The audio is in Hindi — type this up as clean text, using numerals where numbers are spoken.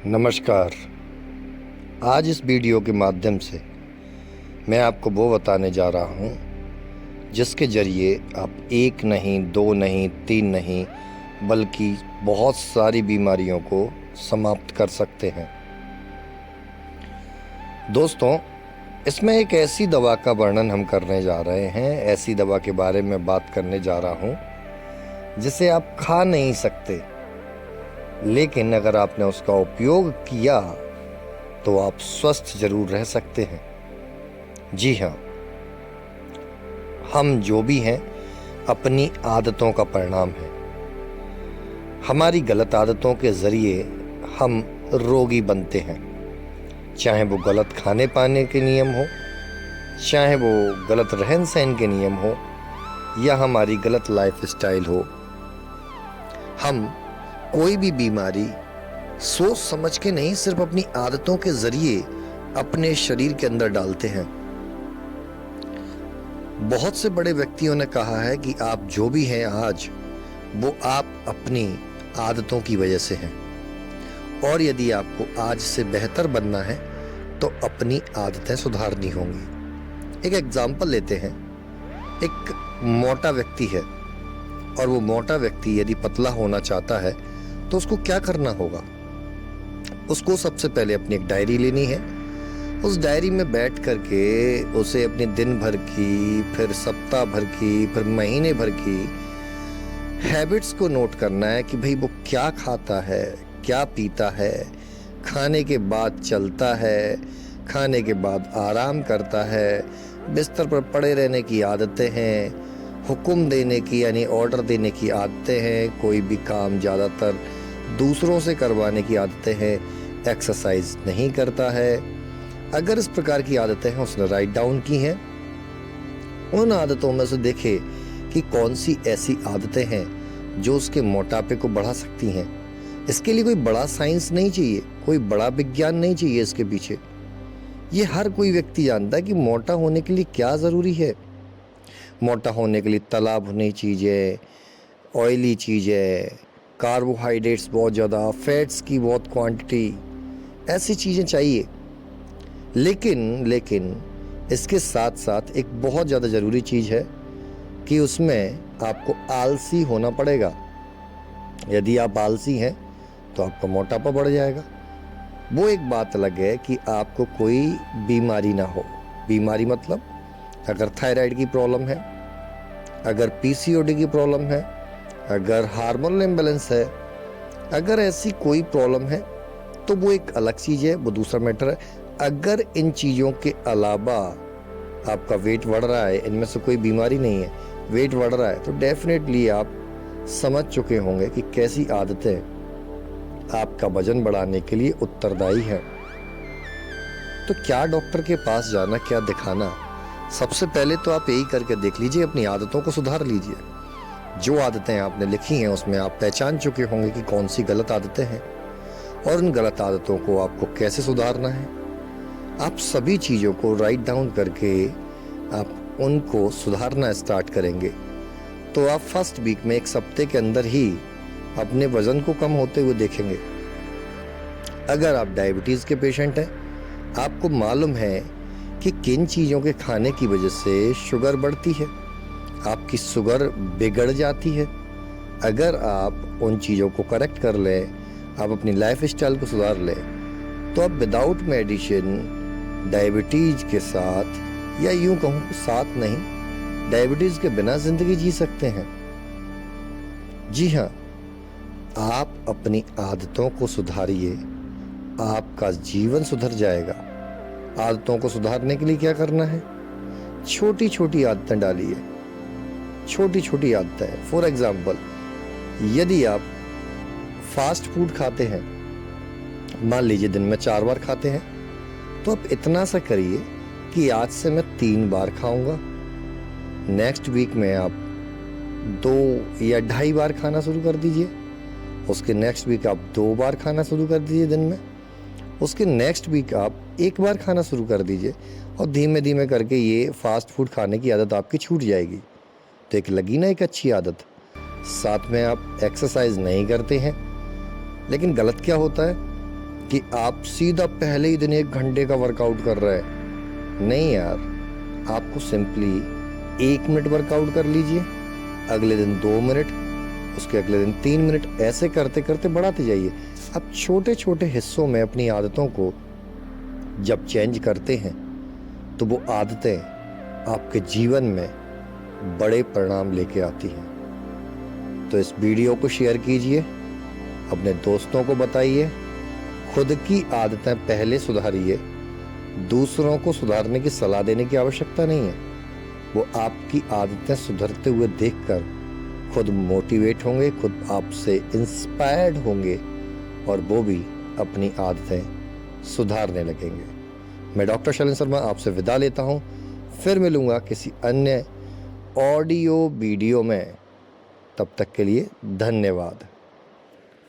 नमस्कार। आज इस वीडियो के माध्यम से मैं आपको वो बताने जा रहा हूँ जिसके ज़रिए आप एक नहीं, दो नहीं, तीन नहीं बल्कि बहुत सारी बीमारियों को समाप्त कर सकते हैं। दोस्तों, इसमें एक ऐसी दवा का वर्णन हम करने जा रहे हैं, ऐसी दवा के बारे में बात करने जा रहा हूँ जिसे आप खा नहीं सकते, लेकिन अगर आपने उसका उपयोग किया तो आप स्वस्थ जरूर रह सकते हैं। जी हाँ, हम जो भी हैं अपनी आदतों का परिणाम है। हमारी गलत आदतों के ज़रिए हम रोगी बनते हैं, चाहे वो गलत खाने पाने के नियम हो, चाहे वो गलत रहन सहन के नियम हो, या हमारी गलत लाइफ स्टाइल हो। हम कोई भी बीमारी सोच समझ के नहीं, सिर्फ अपनी आदतों के जरिए अपने शरीर के अंदर डालते हैं। बहुत से बड़े व्यक्तियों ने कहा है कि आप जो भी हैं आज, वो आप अपनी आदतों की वजह से हैं, और यदि आपको आज से बेहतर बनना है तो अपनी आदतें सुधारनी होंगी। एक एग्जाम्पल लेते हैं। एक मोटा व्यक्ति है और वो मोटा व्यक्ति यदि पतला होना चाहता है तो उसको क्या करना होगा? उसको सबसे पहले अपनी एक डायरी लेनी है। उस डायरी में बैठ करके उसे अपने दिन भर की, फिर सप्ताह भर की, फिर महीने भर की हैबिट्स को नोट करना है कि भाई वो क्या खाता है, क्या पीता है, खाने के बाद चलता है, खाने के बाद आराम करता है, बिस्तर पर पड़े रहने की आदतें हैं, हुक्म देने की यानी ऑर्डर देने की आदतें हैं, कोई भी काम ज़्यादातर दूसरों से करवाने की आदतें हैं, एक्सरसाइज नहीं करता है। अगर इस प्रकार की आदतें हैं उसने राइट डाउन की हैं, उन आदतों में से देखे कि कौन सी ऐसी आदतें हैं जो उसके मोटापे को बढ़ा सकती हैं। इसके लिए कोई बड़ा साइंस नहीं चाहिए, कोई बड़ा विज्ञान नहीं चाहिए इसके पीछे। ये हर कोई व्यक्ति जानता है कि मोटा होने के लिए क्या ज़रूरी है। मोटा होने के लिए तला भुनी चीज़ें, ऑयली चीज़ें, कार्बोहाइड्रेट्स बहुत ज़्यादा, फैट्स की बहुत क्वांटिटी, ऐसी चीज़ें चाहिए। लेकिन इसके साथ साथ एक बहुत ज़्यादा ज़रूरी चीज़ है कि उसमें आपको आलसी होना पड़ेगा। यदि आप आलसी हैं तो आपका मोटापा बढ़ जाएगा। वो एक बात अलग है कि आपको कोई बीमारी ना हो। बीमारी मतलब अगर थायराइड की प्रॉब्लम है, अगर पीसीओडी की प्रॉब्लम है, अगर हार्मोनल इम्बैलेंस है, अगर ऐसी कोई प्रॉब्लम है तो वो एक अलग चीज़ है, वो दूसरा मैटर है। अगर इन चीज़ों के अलावा आपका वेट बढ़ रहा है, इनमें से कोई बीमारी नहीं है, वेट बढ़ रहा है, तो डेफिनेटली आप समझ चुके होंगे कि कैसी आदतें आपका वजन बढ़ाने के लिए उत्तरदायी हैं। तो क्या डॉक्टर के पास जाना, क्या दिखाना? सबसे पहले तो आप यही करके देख लीजिए, अपनी आदतों को सुधार लीजिए। जो आदतें आपने लिखी हैं उसमें आप पहचान चुके होंगे कि कौन सी गलत आदतें हैं और उन गलत आदतों को आपको कैसे सुधारना है। आप सभी चीज़ों को राइट डाउन करके आप उनको सुधारना स्टार्ट करेंगे तो आप फर्स्ट वीक में, एक हफ्ते के अंदर ही अपने वज़न को कम होते हुए देखेंगे। अगर आप डायबिटीज़ के पेशेंट हैं, आपको मालूम है कि किन चीज़ों के खाने की वजह से शुगर बढ़ती है, आपकी शुगर बिगड़ जाती है। अगर आप उन चीज़ों को करेक्ट कर लें, आप अपनी लाइफ स्टाइल को सुधार लें, तो आप विदाउट मेडिसिन डायबिटीज़ के साथ, या यूं कहूँ साथ नहीं, डायबिटीज़ के बिना ज़िंदगी जी सकते हैं। जी हाँ, आप अपनी आदतों को सुधारिए, आपका जीवन सुधर जाएगा। आदतों को सुधारने के लिए क्या करना है? छोटी छोटी आदतें डालिए, छोटी छोटी आदतें। फॉर एग्जाम्पल, यदि आप फास्ट फूड खाते हैं, मान लीजिए दिन में 4 बार खाते हैं, तो आप इतना सा करिए कि आज से मैं 3 बार खाऊंगा। नेक्स्ट वीक में आप 2 या 2.5 बार खाना शुरू कर दीजिए। उसके नेक्स्ट वीक आप 2 बार खाना शुरू कर दीजिए दिन में। उसके नेक्स्ट वीक आप 1 बार खाना शुरू कर दीजिए, और धीमे धीमे करके ये फास्ट फूड खाने की आदत आपकी छूट जाएगी। तो एक लगी ना एक अच्छी आदत। साथ में आप एक्सरसाइज नहीं करते हैं, लेकिन गलत क्या होता है, कि आप सीधा पहले ही दिन 1 घंटे का वर्कआउट कर रहे हैं। नहीं यार, आपको सिंपली 1 मिनट वर्कआउट कर लीजिए, अगले दिन 2 मिनट, उसके अगले दिन 3 मिनट, ऐसे करते करते बढ़ाते जाइए। अब छोटे छोटे हिस्सों में अपनी आदतों को जब चेंज करते हैं तो वो आदतें आपके जीवन में बड़े परिणाम लेके आती हैं। तो इस वीडियो को शेयर कीजिए, अपने दोस्तों को बताइए, खुद की आदतें पहले सुधारिए। दूसरों को सुधारने की सलाह देने की आवश्यकता नहीं है, वो आपकी आदतें सुधरते हुए देखकर खुद मोटिवेट होंगे, खुद आपसे इंस्पायर्ड होंगे और वो भी अपनी आदतें सुधारने लगेंगे। मैं डॉक्टर शैलेंद्र शर्मा आपसे विदा लेता हूँ, फिर मिलूँगा किसी अन्य ऑडियो वीडियो में। तब तक के लिए धन्यवाद।